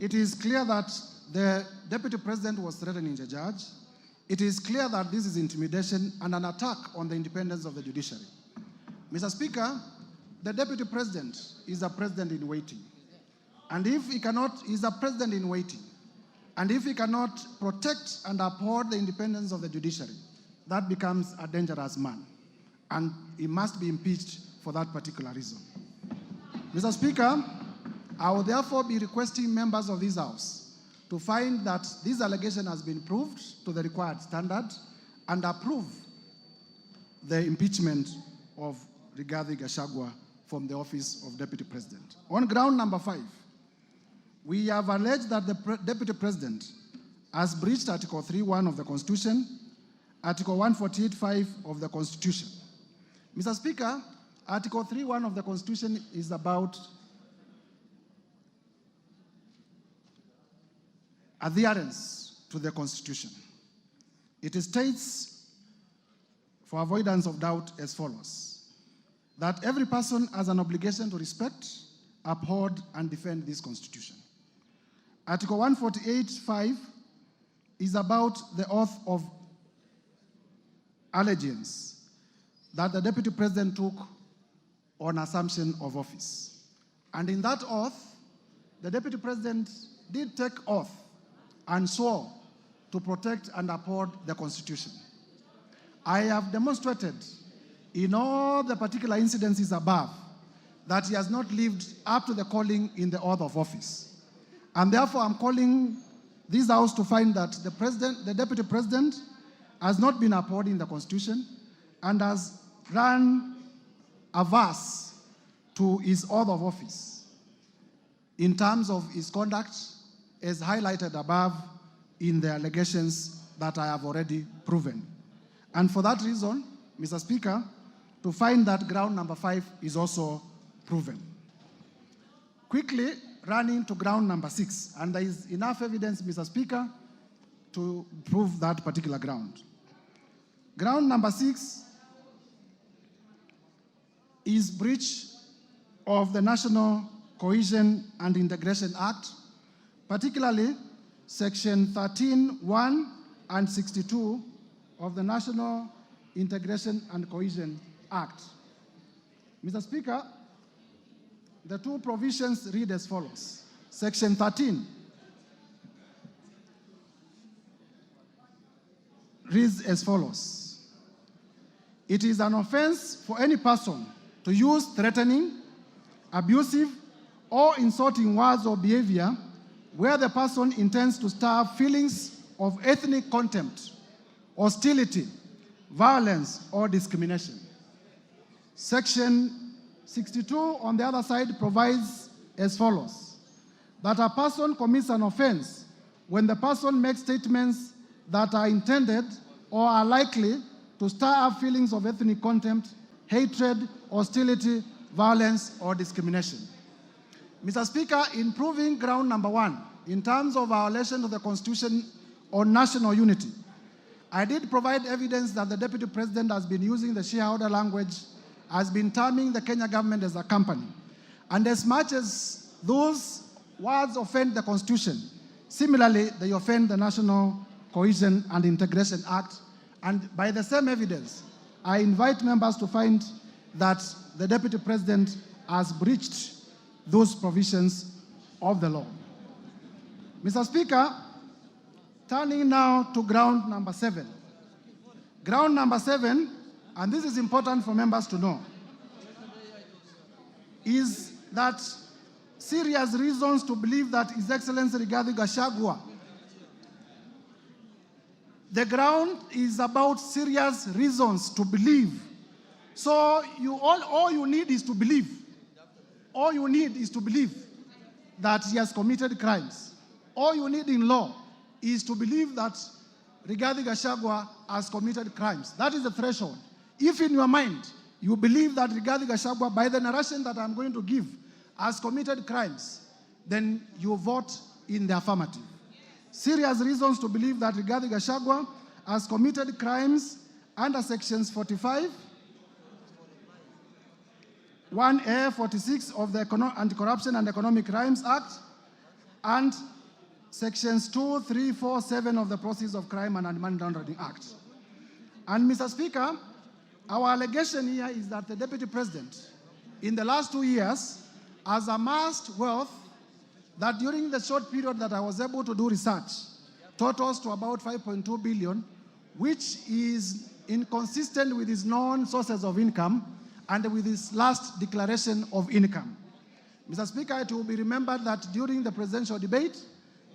it is clear that the Deputy President was threatening the judge. It is clear that this is intimidation and an attack on the independence of the judiciary. Mr. Speaker, the Deputy President is a president in waiting. And if he cannot, he's a president in waiting. And if he cannot protect and uphold the independence of the judiciary, that becomes a dangerous man. And he must be impeached for that particular reason. Mr. Speaker, I will therefore be requesting members of this House to find that this allegation has been proved to the required standard and approve the impeachment of Rigathi Gachagua from the office of Deputy President. On ground number 5, we have alleged that the Deputy President has breached Article 3.1 of the Constitution, Article 148.5 of the Constitution. Mr. Speaker, Article 3.1 of the Constitution is about adherence to the Constitution. It states, for avoidance of doubt, as follows: that every person has an obligation to respect, uphold, and defend this Constitution. Article 148.5 is about the oath of allegiance that the Deputy President took on assumption of office. And in that oath, the Deputy President did take oath and swore to protect and uphold the Constitution. I have demonstrated in all the particular incidences above that he has not lived up to the calling in the oath of office. And therefore, I'm calling this House to find that the Deputy President has not been upholding the Constitution and has run averse to his oath of office in terms of his conduct, as highlighted above in the allegations that I have already proven. And for that reason, Mr. Speaker, to find that ground number 5 is also proven. Quickly running to ground number 6, and there is enough evidence, Mr. Speaker, to prove that particular ground. Ground number 6 is breach of the National Cohesion and Integration Act, particularly Section 13(1) and 62 of the National Integration and Cohesion Act. Mr. Speaker, the two provisions read as follows. Section 13 reads as follows: it is an offense for any person to use threatening, abusive, or insulting words or behavior where the person intends to stir feelings of ethnic contempt, hostility, violence, or discrimination. Section 62, on the other side, provides as follows: that a person commits an offense when the person makes statements that are intended or are likely to stir up feelings of ethnic contempt, hatred, hostility, violence, or discrimination. Mr. Speaker, in proving ground number 1, in terms of violation of the Constitution on national unity, I did provide evidence that the Deputy President has been using the shareholder language, has been terming the Kenya government as a company. And as much as those words offend the Constitution, similarly, they offend the National Cohesion and Integration Act. And by the same evidence, I invite members to find that the Deputy President has breached those provisions of the law. Mr. Speaker, turning now to ground number 7. Ground number 7, and this is important for members to know, is that serious reasons to believe that His Excellency Rigathi Gachagua, the ground is about serious reasons to believe. So all you need is to believe. All you need is to believe that he has committed crimes. All you need in law is to believe that Rigathi Gachagua has committed crimes. That is the threshold. If in your mind you believe that Rigathi Gachagua, by the narration that I'm going to give, has committed crimes, then you vote in the affirmative. Serious reasons to believe that Rigathi Gachagua has committed crimes under sections 45, 1A, 46 of the Anti-Corruption and Economic Crimes Act, and Sections 2, 3, 4, 7 of the Proceeds of Crime and Money Laundering Act. And Mr. Speaker, our allegation here is that the Deputy President, in the last 2 years, has amassed wealth that during the short period that I was able to do research, totals to about 5.2 billion, which is inconsistent with his known sources of income and with his last declaration of income. Mr. Speaker, it will be remembered that during the presidential debate,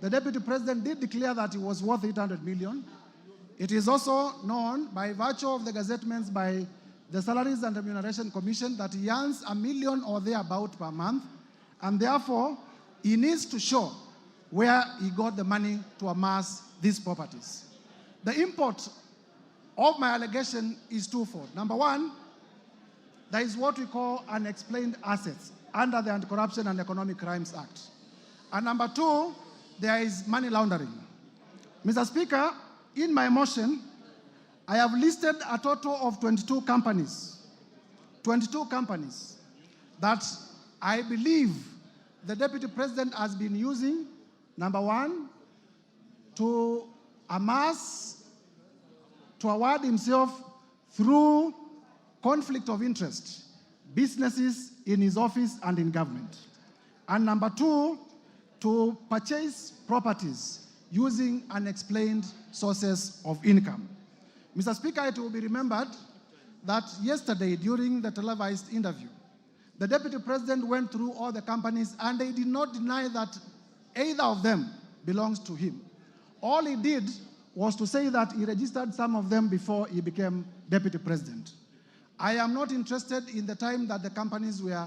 the Deputy President did declare that he was worth 800 million. It is also known by virtue of the gazettements by the Salaries and Remuneration Commission that he earns $1 million or thereabout per month, and therefore he needs to show where he got the money to amass these properties. The import of my allegation is twofold. Number one, there is what we call unexplained assets under the Anti-Corruption and Economic Crimes Act. And number two, there is money laundering. Mr. Speaker, in my motion, I have listed a total of 22 companies that I believe the Deputy President has been using, number one, to amass, to award himself through conflict of interest, businesses in his office and in government. And number two, to purchase properties using unexplained sources of income. Mr. Speaker, it will be remembered that yesterday during the televised interview, the Deputy President went through all the companies and they did not deny that either of them belongs to him. All he did was to say that he registered some of them before he became Deputy President. I am not interested in the time that the companies were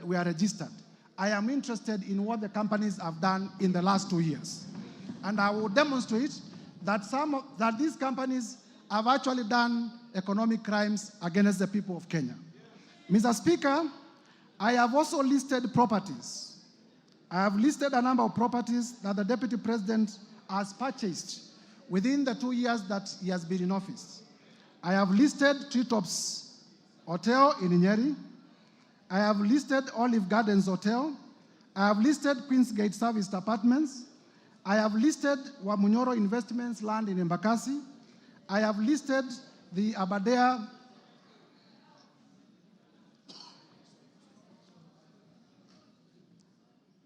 registered. I am interested in what the companies have done in the last 2 years. And I will demonstrate that these companies have actually done economic crimes against the people of Kenya. Mr. Speaker, I have also listed properties. I have listed a number of properties that the Deputy President has purchased within the 2 years that he has been in office. I have listed Treetops Hotel in Nyeri. I have listed Olive Gardens Hotel. I have listed Queensgate Serviced Apartments. I have listed Wamunyoro Investments land in Embakasi. I have listed the Aberdare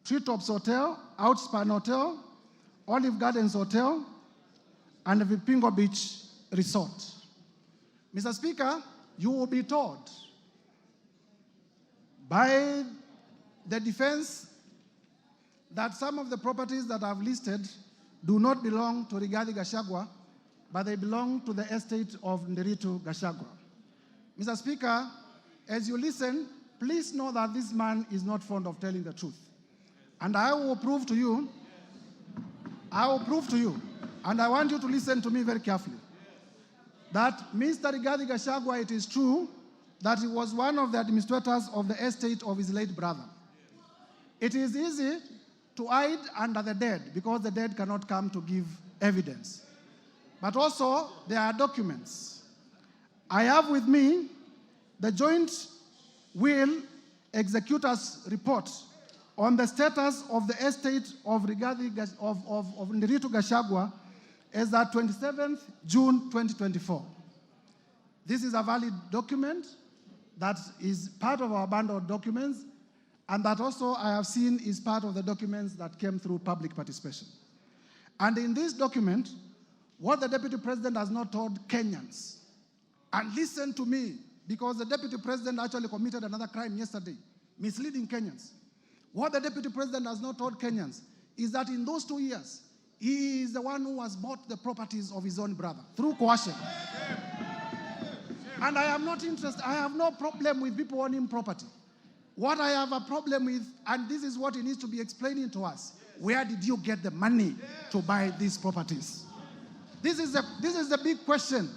Treetops Hotel, Outspan Hotel, Olive Gardens Hotel, and the Vipingo Beach Resort. Mr. Speaker, you will be told by the defense that some of the properties that I've listed do not belong to RIGATHI Gachagua, but they belong to the estate of Nderitu Gachagua. Mr. Speaker, as you listen, please know that this man is not fond of telling the truth. And I will prove to you, and I want you to listen to me very carefully, that Mr. RIGATHI Gachagua, it is true that he was one of the administrators of the estate of his late brother. It is easy to hide under the dead because the dead cannot come to give evidence. But also, there are documents. I have with me the joint will executor's report on the status of the estate of Nderitu Gachagua as at 27th June 2024. This is a valid document that is part of our bundle of documents, and that also I have seen is part of the documents that came through public participation. And in this document, what the Deputy President has not told Kenyans, and listen to me, because the Deputy President actually committed another crime yesterday, misleading Kenyans. What the Deputy President has not told Kenyans is that in those 2 years, he is the one who has bought the properties of his own brother through coercion. And I am not interested, I have no problem with people owning property. What I have a problem with, and this is what he needs to be explaining to us, where did you get the money to buy these properties? This is the big question.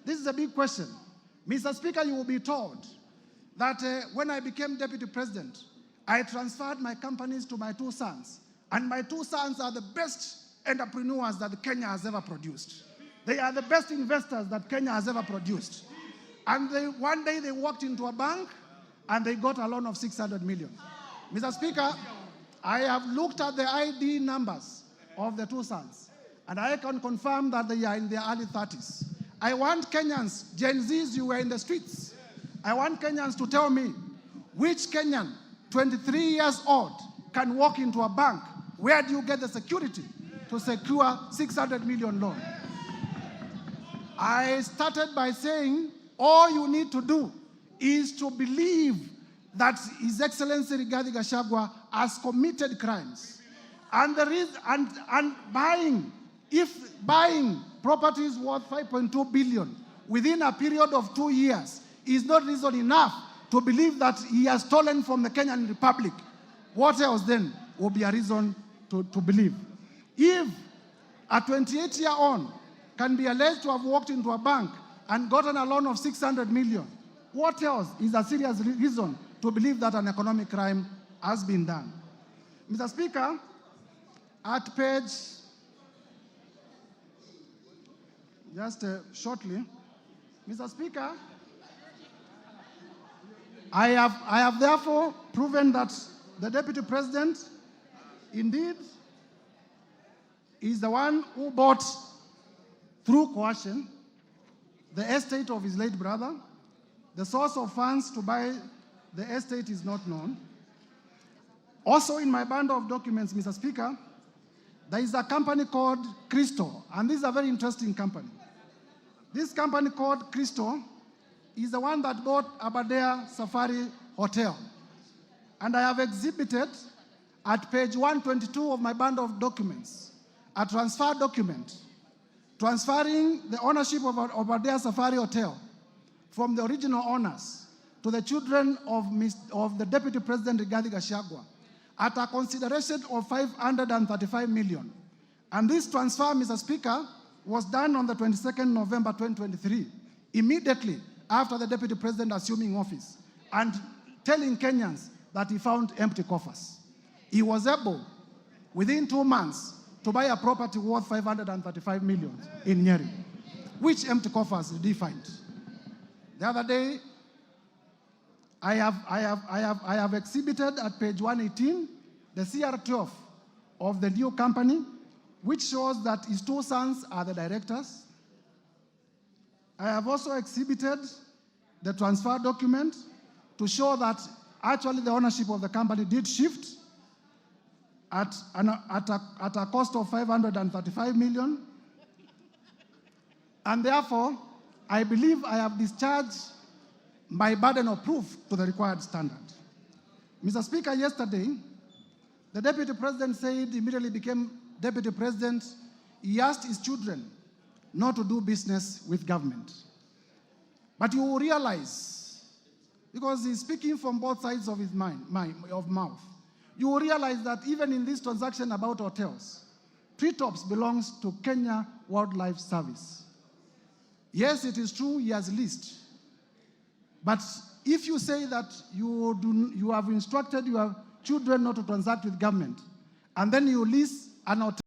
This is a big question. Mr. Speaker, you will be told that when I became Deputy President, I transferred my companies to my 2 sons. And my 2 sons are the best entrepreneurs that Kenya has ever produced. They are the best investors that Kenya has ever produced. And one day they walked into a bank and they got a loan of 600 million. Mr. Speaker, I have looked at the ID numbers of the two sons, and I can confirm that they are in their early 30s. I want Kenyans, Gen Zs, you were in the streets. I want Kenyans to tell me which Kenyan, 23 years old, can walk into a bank. Where do you get the security to secure 600 million loan? I started by saying all you need to do is to believe that His Excellency Rigathi Gachagua has committed crimes. And there is, if buying properties worth 5.2 billion within a period of 2 years is not reason enough to believe that he has stolen from the Kenyan Republic, what else then will be a reason to believe? If a 28-year-old can be alleged to have walked into a bank and gotten a loan of 600 million, what else is a serious reason to believe that an economic crime has been done? Mr. Speaker, at page, shortly, Mr. Speaker, I have therefore proven that the Deputy President indeed is the one who bought, through coercion, the estate of his late brother. The source of funds to buy the estate is not known. Also in my bundle of documents, Mr. Speaker, there is a company called Crystal, and this is a very interesting company. This company called Crystal is the one that bought Aberdare Safari Hotel. And I have exhibited at page 122 of my bundle of documents a transfer document transferring the ownership of Aberdare Safari Hotel from the original owners to the children of the Deputy President Rigathi Gachagua at a consideration of 535 million. And this transfer, Mr. Speaker, was done on the 22nd November 2023, immediately after the Deputy President assuming office, and telling Kenyans that he found empty coffers. He was able, within 2 months, to buy a property worth 535 million in Nyeri. Which empty coffers did he find? The other day, I have exhibited at page 118 the CR12 of the new company, which shows that his two sons are the directors. I have also exhibited the transfer document to show that actually the ownership of the company did shift at a cost of 535 million. And therefore, I believe I have discharged my burden of proof to the required standard. Mr. Speaker, yesterday, the Deputy President said, immediately became Deputy President, he asked his children not to do business with government. But you will realize, because he's speaking from both sides of his mouth, you will realize that even in this transaction about hotels, Treetops belongs to Kenya Wildlife Service. Yes, it is true he has leased. But if you say that you have instructed your children not to transact with government, and then you lease an hotel